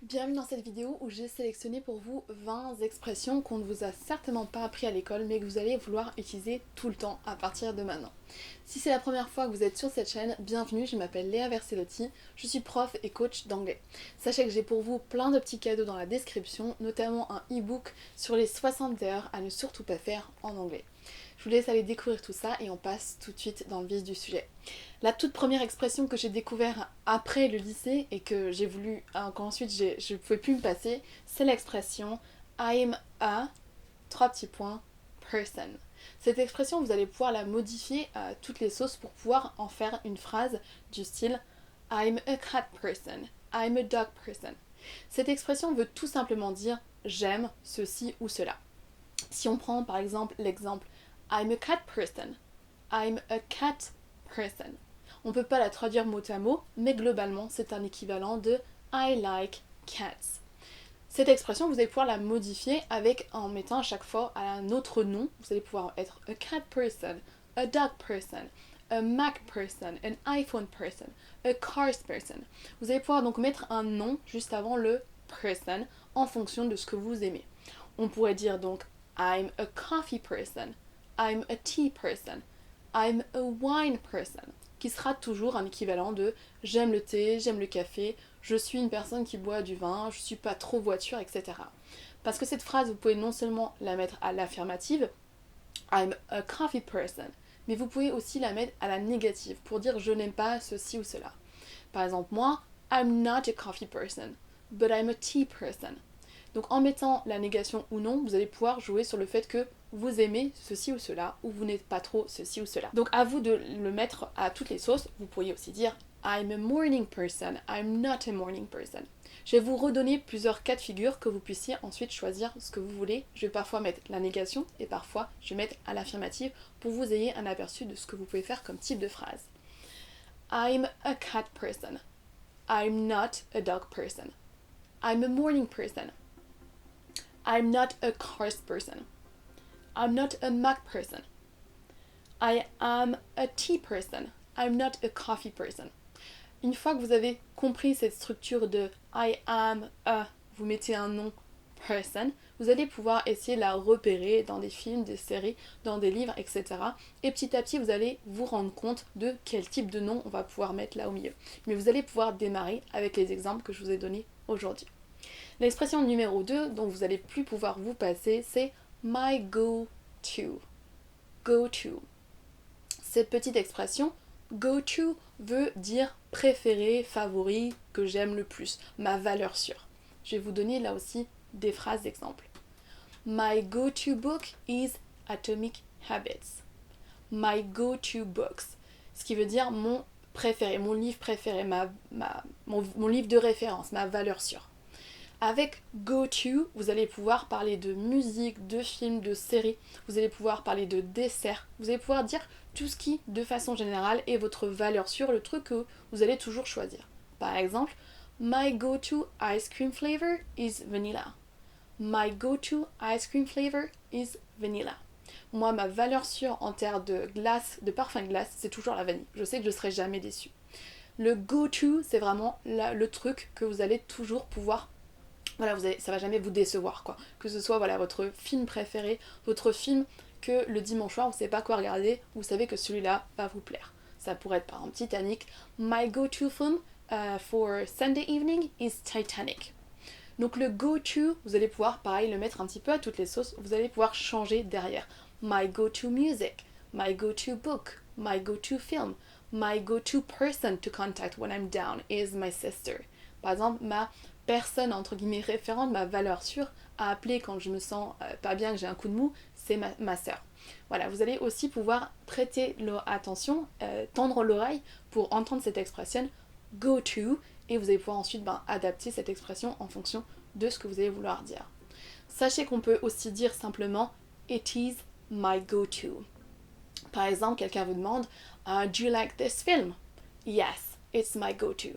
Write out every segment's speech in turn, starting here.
Bienvenue dans cette vidéo où j'ai sélectionné pour vous 20 expressions qu'on ne vous a certainement pas appris à l'école mais que vous allez vouloir utiliser tout le temps à partir de maintenant. Si c'est la première fois que vous êtes sur cette chaîne, bienvenue, je m'appelle Léa Versellotti, je suis prof et coach d'anglais. Sachez que j'ai pour vous plein de petits cadeaux dans la description, notamment un e-book sur les 60 erreurs à ne surtout pas faire en anglais. Je vous laisse aller découvrir tout ça et on passe tout de suite dans le vif du sujet. La toute première expression que j'ai découvert après le lycée et que j'ai voulu, qu'ensuite je ne pouvais plus me passer, c'est l'expression I'm a, trois petits points, person. Cette expression, vous allez pouvoir la modifier à toutes les sauces pour pouvoir en faire une phrase du style I'm a cat person, I'm a dog person. Cette expression veut tout simplement dire j'aime ceci ou cela. Si on prend par exemple l'exemple I'm a cat person, I'm a cat person. On ne peut pas la traduire mot à mot, mais globalement c'est un équivalent de I like cats. Cette expression, vous allez pouvoir la modifier en mettant à chaque fois un autre nom. Vous allez pouvoir être a cat person, a dog person, a Mac person, an iPhone person, a cars person. Vous allez pouvoir donc mettre un nom juste avant le person en fonction de ce que vous aimez. On pourrait dire donc I'm a coffee person, I'm a tea person, I'm a wine person, qui sera toujours un équivalent de j'aime le thé, j'aime le café, je suis une personne qui boit du vin, je suis pas trop voiture, etc. Parce que cette phrase, vous pouvez non seulement la mettre à l'affirmative, I'm a coffee person, mais vous pouvez aussi la mettre à la négative pour dire je n'aime pas ceci ou cela. Par exemple, moi, I'm not a coffee person, but I'm a tea person. Donc en mettant la négation ou non, vous allez pouvoir jouer sur le fait que vous aimez ceci ou cela, ou vous n'êtes pas trop ceci ou cela. Donc à vous de le mettre à toutes les sauces. Vous pourriez aussi dire I'm a morning person, I'm not a morning person. Je vais vous redonner plusieurs cas de figure que vous puissiez ensuite choisir ce que vous voulez. Je vais parfois mettre la négation et parfois je vais mettre à l'affirmative pour que vous ayez un aperçu de ce que vous pouvez faire comme type de phrase. I'm a cat person. I'm not a dog person. I'm a morning person. I'm not a cars person. I'm not a Mac person. I am a tea person. I'm not a coffee person. Une fois que vous avez compris cette structure de I am a, vous mettez un nom person, vous allez pouvoir essayer de la repérer dans des films, des séries, dans des livres, etc. Et petit à petit, vous allez vous rendre compte de quel type de nom on va pouvoir mettre là au milieu. Mais vous allez pouvoir démarrer avec les exemples que je vous ai donnés aujourd'hui. L'expression numéro 2 dont vous n'allez plus pouvoir vous passer, c'est my go-to. Go-to. Cette petite expression, go-to, veut dire préféré, favori, que j'aime le plus, ma valeur sûre. Je vais vous donner là aussi des phrases d'exemple. My go-to book is Atomic Habits. My go-to books. Ce qui veut dire mon préféré, mon livre préféré, mon livre de référence, ma valeur sûre. Avec go-to, vous allez pouvoir parler de musique, de films, de séries, vous allez pouvoir parler de desserts, vous allez pouvoir dire tout ce qui, de façon générale, est votre valeur sûre, le truc que vous allez toujours choisir. Par exemple, my go-to ice cream flavor is vanilla. My go-to ice cream flavor is vanilla. Moi, ma valeur sûre en termes de glace, de parfum de glace, c'est toujours la vanille. Je sais que je ne serai jamais déçue. Le go-to, c'est vraiment le truc que vous allez toujours pouvoir ça va jamais vous décevoir, quoi. Que ce soit votre film préféré, votre film que le dimanche soir, vous savez pas quoi regarder, vous savez que celui-là va vous plaire. Ça pourrait être par exemple Titanic. My go-to film for Sunday evening is Titanic. Donc le go-to, vous allez pouvoir, pareil, le mettre un petit peu à toutes les sauces. Vous allez pouvoir changer derrière. My go-to music, my go-to book, my go-to film, my go-to person to contact when I'm down is my sister. Par exemple, ma personne entre guillemets référente, ma valeur sûre à appeler quand je me sens pas bien, que j'ai un coup de mou, c'est ma sœur. Voilà, vous allez aussi pouvoir prêter attention, tendre l'oreille pour entendre cette expression go to et vous allez pouvoir ensuite adapter cette expression en fonction de ce que vous allez vouloir dire. Sachez qu'on peut aussi dire simplement it is my go to. Par exemple, quelqu'un vous demande do you like this film? Yes, it's my go to.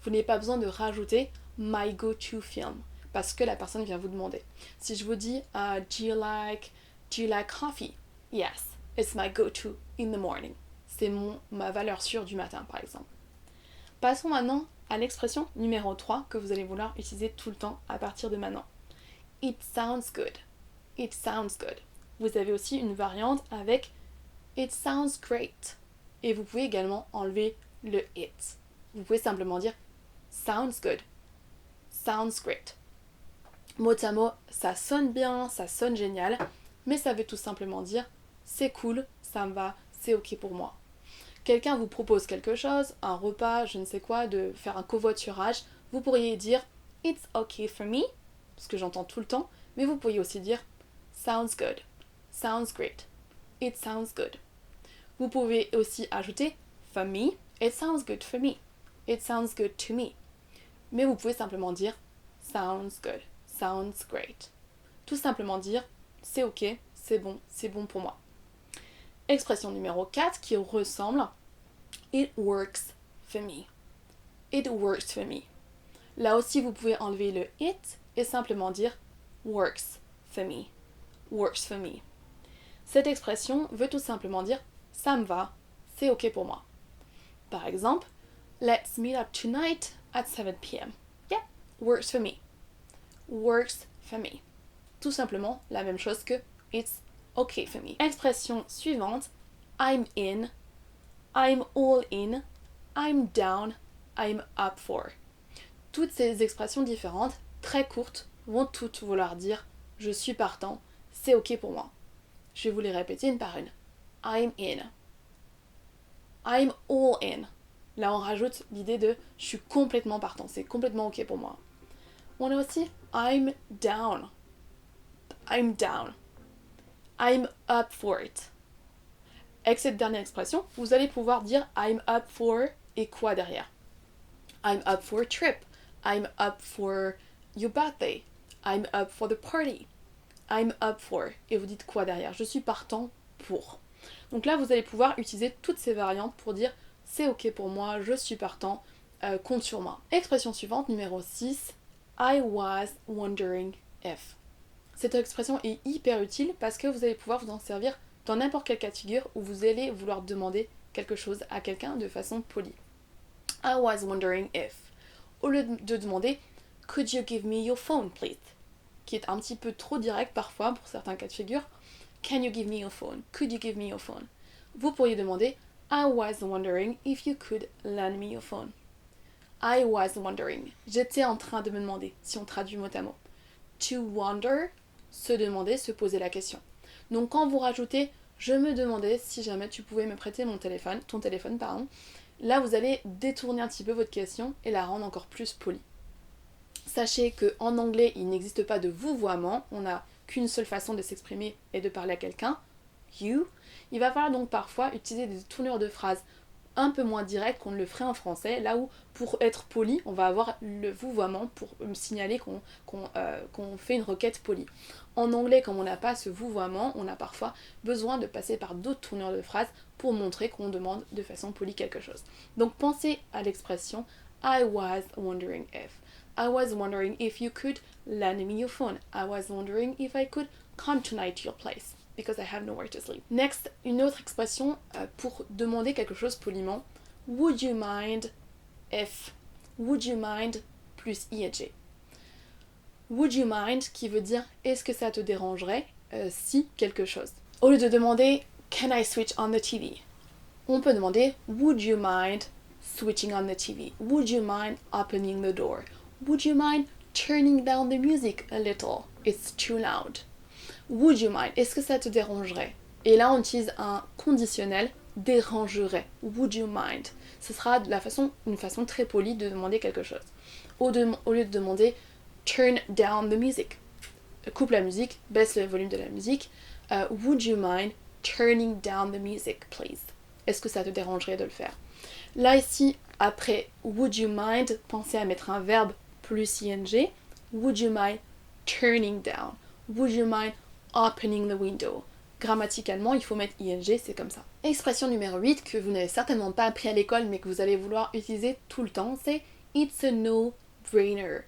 Vous n'avez pas besoin de rajouter my go-to film parce que la personne vient vous demander. Si je vous dis do you like coffee? Yes, it's my go-to in the morning. C'est ma valeur sûre du matin, par exemple. Passons maintenant à l'expression numéro 3 que vous allez vouloir utiliser tout le temps à partir de maintenant. It sounds good. It sounds good. Vous avez aussi une variante avec It sounds great. Et vous pouvez également enlever le it. Vous pouvez simplement dire sounds good. Sounds great. Mot à mot, ça sonne bien, ça sonne génial, mais ça veut tout simplement dire c'est cool, ça me va, c'est ok pour moi. Quelqu'un vous propose quelque chose, un repas, je ne sais quoi, de faire un covoiturage, vous pourriez dire it's okay for me, ce que j'entends tout le temps, mais vous pourriez aussi dire sounds good, sounds great, it sounds good. Vous pouvez aussi ajouter for me, it sounds good for me, it sounds good to me. Mais vous pouvez simplement dire sounds good, sounds great. Tout simplement dire c'est ok, c'est bon pour moi. Expression numéro 4 qui ressemble it works for me. It works for me. Là aussi vous pouvez enlever le it et simplement dire works for me. Works for me. Cette expression veut tout simplement dire ça me va, c'est ok pour moi. Par exemple, let's meet up tonight at 7 p.m. Yeah, works for me. Works for me. Tout simplement la même chose que it's okay for me. Expression suivante, I'm in, I'm all in, I'm down, I'm up for. Toutes ces expressions différentes, très courtes, vont toutes vouloir dire je suis partant, c'est ok pour moi. Je vais vous les répéter une par une. I'm in. I'm all in. Là on rajoute l'idée de je suis complètement partant, c'est complètement ok pour moi. On a aussi I'm down. I'm down. I'm up for it. Avec cette dernière expression, vous allez pouvoir dire I'm up for et quoi derrière. I'm up for a trip. I'm up for your birthday. I'm up for the party. I'm up for. Et vous dites quoi derrière. Je suis partant pour. Donc là, vous allez pouvoir utiliser toutes ces variantes pour dire c'est ok pour moi, je suis partant, compte sur moi. Expression suivante, numéro 6. I was wondering if. Cette expression est hyper utile parce que vous allez pouvoir vous en servir dans n'importe quel cas de figure où vous allez vouloir demander quelque chose à quelqu'un de façon polie. I was wondering if. Au lieu de demander could you give me your phone please, qui est un petit peu trop direct parfois pour certains cas de figure, can you give me your phone, could you give me your phone, vous pourriez demander I was wondering if you could lend me your phone. I was wondering, j'étais en train de me demander, si on traduit mot à mot. To wonder, se demander, se poser la question. Donc quand vous rajoutez je me demandais si jamais tu pouvais me prêter ton téléphone, là vous allez détourner un petit peu votre question et la rendre encore plus polie. Sachez qu'en anglais il n'existe pas de vouvoiement, on n'a qu'une seule façon de s'exprimer et de parler à quelqu'un, you. Il va falloir donc parfois utiliser des tournures de phrases un peu moins directes qu'on ne le ferait en français, là où pour être poli, on va avoir le vouvoiement pour me signaler qu'on fait une requête polie. En anglais, comme on n'a pas ce vouvoiement, on a parfois besoin de passer par d'autres tournures de phrases pour montrer qu'on demande de façon polie quelque chose. Donc pensez à l'expression I was wondering if. I was wondering if you could lend me your phone. I was wondering if I could come tonight to your place. Because I have nowhere to sleep. Next, une autre expression pour demander quelque chose poliment. Would you mind if? Would you mind plus ing. Would you mind qui veut dire est-ce que ça te dérangerait si quelque chose. Au lieu de demander can I switch on the TV? On peut demander would you mind switching on the TV? Would you mind opening the door? Would you mind turning down the music a little? It's too loud. Would you mind? Est-ce que ça te dérangerait? Et là, on utilise un conditionnel dérangerait. Would you mind? Ce sera une façon très polie de demander quelque chose. Au lieu de demander turn down the music. Coupe la musique, baisse le volume de la musique. Would you mind turning down the music, please? Est-ce que ça te dérangerait de le faire? Là, ici, après would you mind, pensez à mettre un verbe plus ing. Would you mind turning down? Would you mind opening the window? Grammaticalement, il faut mettre ing, c'est comme ça. Expression numéro 8 que vous n'avez certainement pas appris à l'école mais que vous allez vouloir utiliser tout le temps, c'est it's a no-brainer.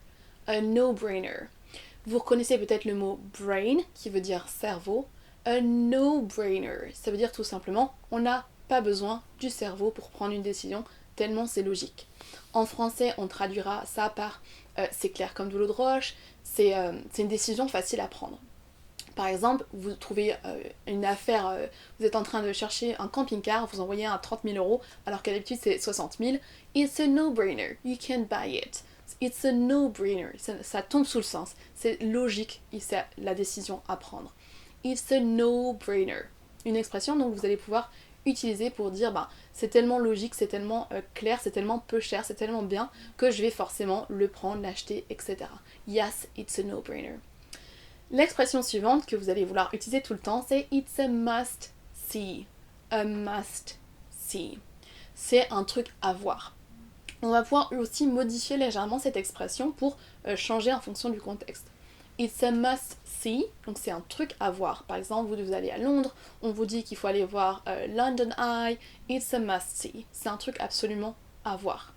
A no-brainer. Vous reconnaissez peut-être le mot brain qui veut dire cerveau. A no-brainer, ça veut dire tout simplement on n'a pas besoin du cerveau pour prendre une décision. tellement c'est logique. En français, on traduira ça par c'est clair comme de l'eau de roche, c'est une décision facile à prendre. Par exemple, vous trouvez une affaire, vous êtes en train de chercher un camping-car, vous envoyez un 30 000 € alors qu'à d'habitude c'est 60 000. It's a no-brainer, you can buy it. It's a no-brainer, ça tombe sous le sens, c'est logique, c'est la décision à prendre. It's a no-brainer. Une expression donc vous allez pouvoir utiliser pour dire c'est tellement logique, c'est tellement clair, c'est tellement peu cher, c'est tellement bien que je vais forcément le prendre, l'acheter, etc. Yes, it's a no-brainer. L'expression suivante que vous allez vouloir utiliser tout le temps, c'est it's a must see. A must see. C'est un truc à voir. On va pouvoir aussi modifier légèrement cette expression pour changer en fonction du contexte. It's a must see, donc c'est un truc à voir. Par exemple, vous allez à Londres, on vous dit qu'il faut aller voir London Eye, it's a must see. C'est un truc absolument à voir.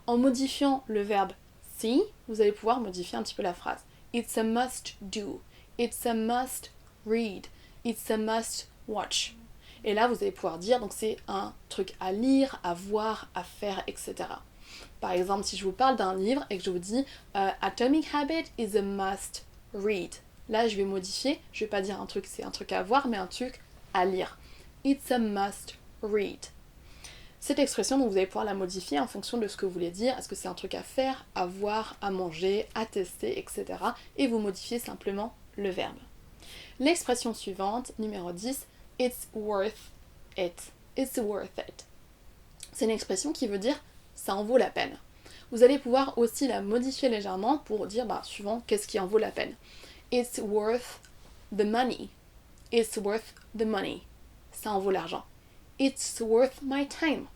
En modifiant le verbe see, vous allez pouvoir modifier un petit peu la phrase. It's a must do. It's a must read. It's a must watch. Et là, vous allez pouvoir dire, donc c'est un truc à lire, à voir, à faire, etc. Par exemple, si je vous parle d'un livre et que je vous dis Atomic Habit is a must read. Là, je vais modifier, je vais pas dire un truc, c'est un truc à voir, mais un truc à lire. It's a must read. Cette expression, donc, vous allez pouvoir la modifier en fonction de ce que vous voulez dire. Est-ce que c'est un truc à faire, à voir, à manger, à tester, etc. Et vous modifiez simplement le verbe. L'expression suivante, numéro 10, it's worth it. It's worth it. C'est une expression qui veut dire ça en vaut la peine. Vous allez pouvoir aussi la modifier légèrement pour dire suivant qu'est-ce qui en vaut la peine. It's worth the money. It's worth the money. Ça en vaut l'argent. It's worth my time.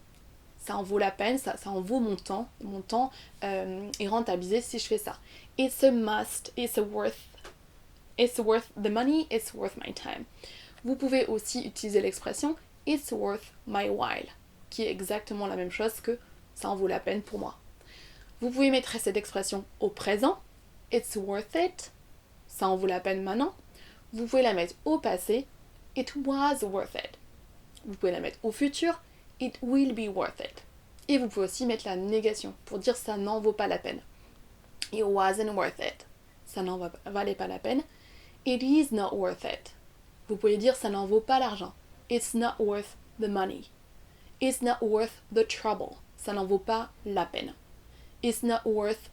Ça en vaut la peine, ça en vaut mon temps. Mon temps est rentabilisé si je fais ça. It's a must, it's worth the money, it's worth my time. Vous pouvez aussi utiliser l'expression it's worth my while, qui est exactement la même chose que ça en vaut la peine pour moi. Vous pouvez mettre cette expression au présent, it's worth it, ça en vaut la peine maintenant. Vous pouvez la mettre au passé, it was worth it. Vous pouvez la mettre au futur, it will be worth it. Et vous pouvez aussi mettre la négation pour dire ça n'en vaut pas la peine. It wasn't worth it. Ça n'en valait pas la peine. It is not worth it. Vous pouvez dire ça n'en vaut pas l'argent. It's not worth the money. It's not worth the trouble. Ça n'en vaut pas la peine. It's not worth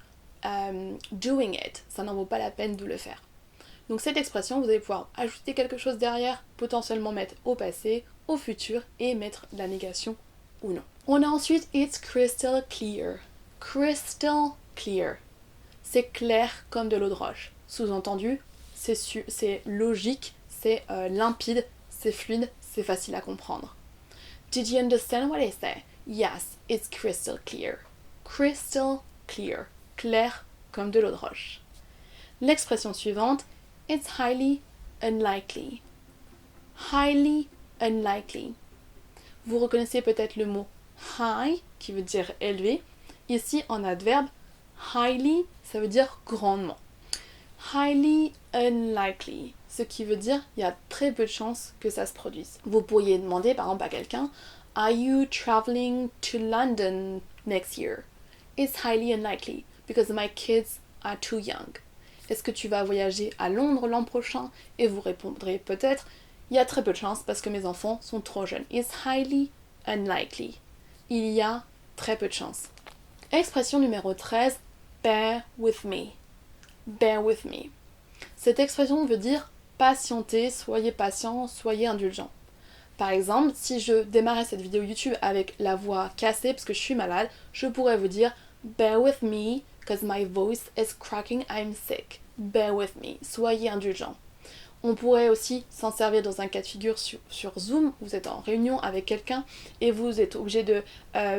doing it. Ça n'en vaut pas la peine de le faire. Donc cette expression, vous allez pouvoir ajouter quelque chose derrière, potentiellement mettre au passé, au futur et mettre la négation ou non. On a ensuite it's crystal clear. Crystal clear. C'est clair comme de l'eau de roche. Sous-entendu, c'est logique, c'est limpide, c'est fluide, c'est facile à comprendre. Did you understand what I said? Yes, it's crystal clear. Crystal clear. Clair comme de l'eau de roche. L'expression suivante, it's highly unlikely. Highly unlikely. Vous reconnaissez peut-être le mot high, qui veut dire élevé. Ici, en adverbe, highly, ça veut dire grandement. Highly unlikely, ce qui veut dire il y a très peu de chances que ça se produise. Vous pourriez demander par exemple à quelqu'un, are you traveling to London next year? It's highly unlikely, because my kids are too young. Est-ce que tu vas voyager à Londres l'an prochain? Et vous répondrez peut-être, il y a très peu de chances parce que mes enfants sont trop jeunes. It's highly unlikely. Il y a très peu de chances. Expression numéro 13, bear with me. Bear with me. Cette expression veut dire patienter, soyez patient, soyez indulgent. Par exemple, si je démarrais cette vidéo YouTube avec la voix cassée parce que je suis malade, je pourrais vous dire bear with me because my voice is cracking, I'm sick. Bear with me. Soyez indulgent. On pourrait aussi s'en servir dans un cas de figure sur Zoom. Vous êtes en réunion avec quelqu'un et vous êtes obligé de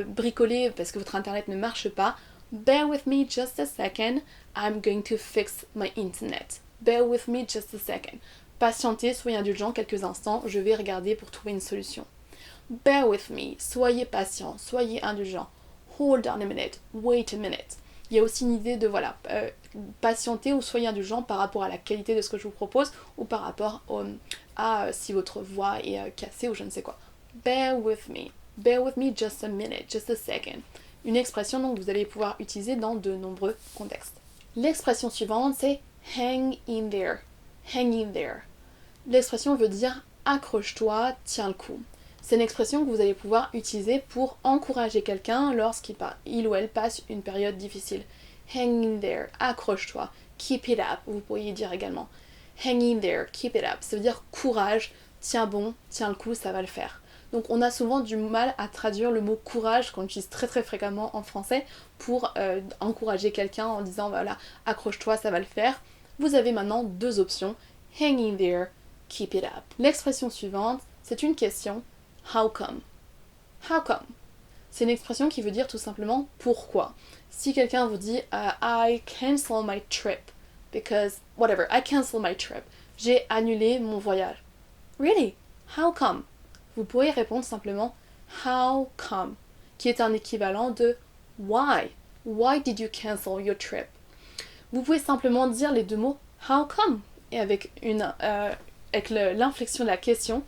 bricoler parce que votre internet ne marche pas. Bear with me just a second, I'm going to fix my internet. Bear with me just a second. Patientez, soyez indulgent quelques instants, je vais regarder pour trouver une solution. Bear with me, soyez patient, soyez indulgent. Hold on a minute, wait a minute. Il y a aussi une idée de patienter ou soyez indulgent par rapport à la qualité de ce que je vous propose ou par rapport à si votre voix est cassée ou je ne sais quoi. Bear with me, bear with me just a minute, just a second. Une expression donc que vous allez pouvoir utiliser dans de nombreux contextes. L'expression suivante c'est hang in there. Hang in there. L'expression veut dire accroche-toi, tiens le coup. C'est une expression que vous allez pouvoir utiliser pour encourager quelqu'un lorsqu'il ou elle passe une période difficile. Hang in there, accroche-toi, keep it up, vous pourriez dire également. Hang in there, keep it up, ça veut dire courage, tiens bon, tiens le coup, ça va le faire. Donc on a souvent du mal à traduire le mot courage qu'on utilise très très fréquemment en français pour encourager quelqu'un en disant voilà, accroche-toi, ça va le faire. Vous avez maintenant deux options, hang in there, keep it up. L'expression suivante, c'est une question, how come? How come? C'est une expression qui veut dire tout simplement pourquoi. Si quelqu'un vous dit I cancel my trip because whatever, I cancel my trip. J'ai annulé mon voyage. Really? How come? Vous pourriez répondre simplement how come, qui est un équivalent de why. Why did you cancel your trip? Vous pouvez simplement dire les deux mots how come et avec l'inflexion de la question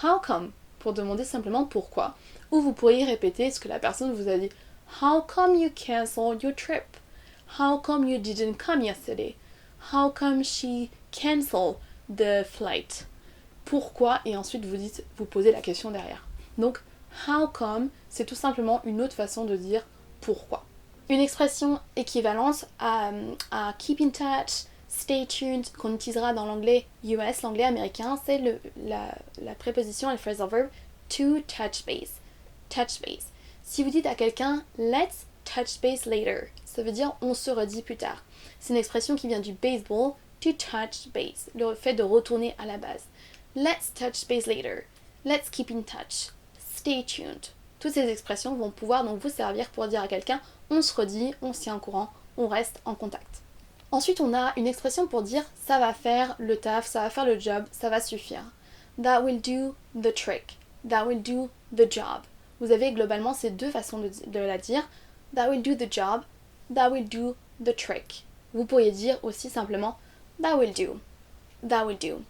how come pour demander simplement pourquoi. Ou vous pourriez répéter ce que la personne vous a dit. How come you canceled your trip? How come you didn't come yesterday? How come she canceled the flight? Pourquoi? Et ensuite vous posez la question derrière. Donc, how come, c'est tout simplement une autre façon de dire pourquoi. Une expression équivalente à keep in touch, stay tuned, qu'on utilisera dans l'anglais US, l'anglais américain, c'est la préposition, le phrasal verb to touch base. Touch base. Si vous dites à quelqu'un let's touch base later, ça veut dire on se redit plus tard. C'est une expression qui vient du baseball, to touch base, le fait de retourner à la base. Let's touch base later. Let's keep in touch. Stay tuned. Toutes ces expressions vont pouvoir donc vous servir pour dire à quelqu'un on se redit, on se tient au courant, on reste en contact. Ensuite, on a une expression pour dire ça va faire le taf, ça va faire le job, ça va suffire. That will do the trick. That will do the job. Vous avez globalement ces deux façons de la dire. That will do the job. That will do the trick. Vous pourriez dire aussi simplement that will do. That will do.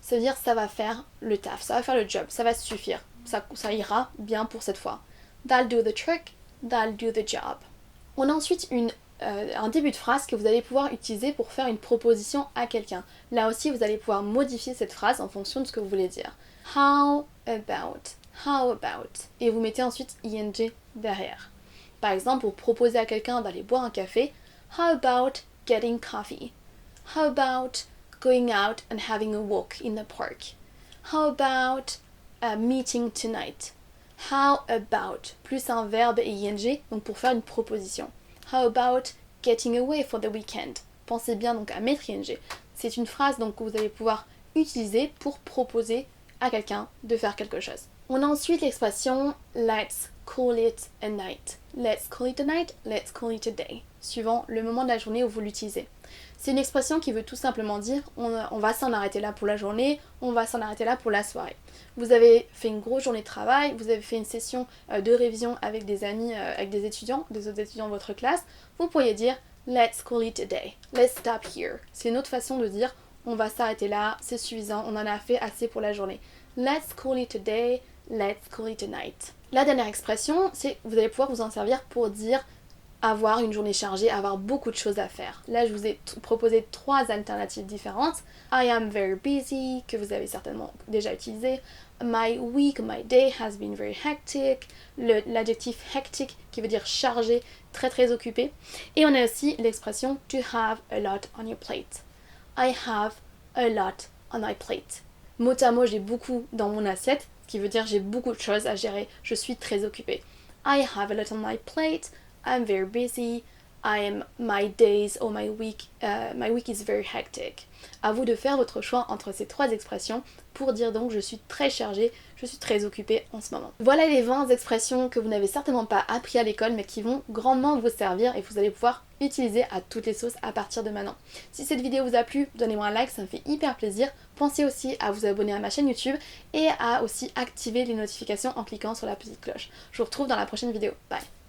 Ça veut dire ça va faire le taf, ça va faire le job, ça va suffire. Ça ira bien pour cette fois. That'll do the trick. That'll do the job. On a ensuite un début de phrase que vous allez pouvoir utiliser pour faire une proposition à quelqu'un. Là aussi, vous allez pouvoir modifier cette phrase en fonction de ce que vous voulez dire. How about? How about? Et vous mettez ensuite ing derrière. Par exemple, pour proposer à quelqu'un d'aller boire un café, how about getting coffee? How about going out and having a walk in the park? How about a meeting tonight? How about? Plus un verbe et ing, donc pour faire une proposition. How about getting away for the weekend? Pensez bien donc à mettre ing. C'est une phrase donc que vous allez pouvoir utiliser pour proposer à quelqu'un de faire quelque chose. On a ensuite l'expression let's call it a night. Let's call it a night, let's call it a day, suivant le moment de la journée où vous l'utilisez. C'est une expression qui veut tout simplement dire on va s'en arrêter là pour la journée, on va s'en arrêter là pour la soirée. Vous avez fait une grosse journée de travail, vous avez fait une session de révision avec des amis, avec des autres étudiants de votre classe, vous pourriez dire let's call it a day, let's stop here. C'est une autre façon de dire on va s'arrêter là, c'est suffisant, on en a fait assez pour la journée. Let's call it a day, let's call it a night. La dernière expression, c'est vous allez pouvoir vous en servir pour dire avoir une journée chargée, avoir beaucoup de choses à faire. Là, je vous ai proposé 3 alternatives différentes. I am very busy, que vous avez certainement déjà utilisé. My week, my day has been very hectic. L'adjectif hectic qui veut dire chargé, très très occupé. Et on a aussi l'expression to have a lot on your plate. I have a lot on my plate. Mot à mot, j'ai beaucoup dans mon assiette, ce qui veut dire j'ai beaucoup de choses à gérer, je suis très occupée. I have a lot on my plate. I'm very busy. My days or my week is very hectic. À vous de faire votre choix entre ces 3 expressions pour dire donc je suis très chargée, je suis très occupée en ce moment. Voilà les 20 expressions que vous n'avez certainement pas appris à l'école mais qui vont grandement vous servir et que vous allez pouvoir utiliser à toutes les sauces à partir de maintenant. Si cette vidéo vous a plu, donnez-moi un like, ça me fait hyper plaisir. Pensez aussi à vous abonner à ma chaîne YouTube et à aussi activer les notifications en cliquant sur la petite cloche. Je vous retrouve dans la prochaine vidéo. Bye!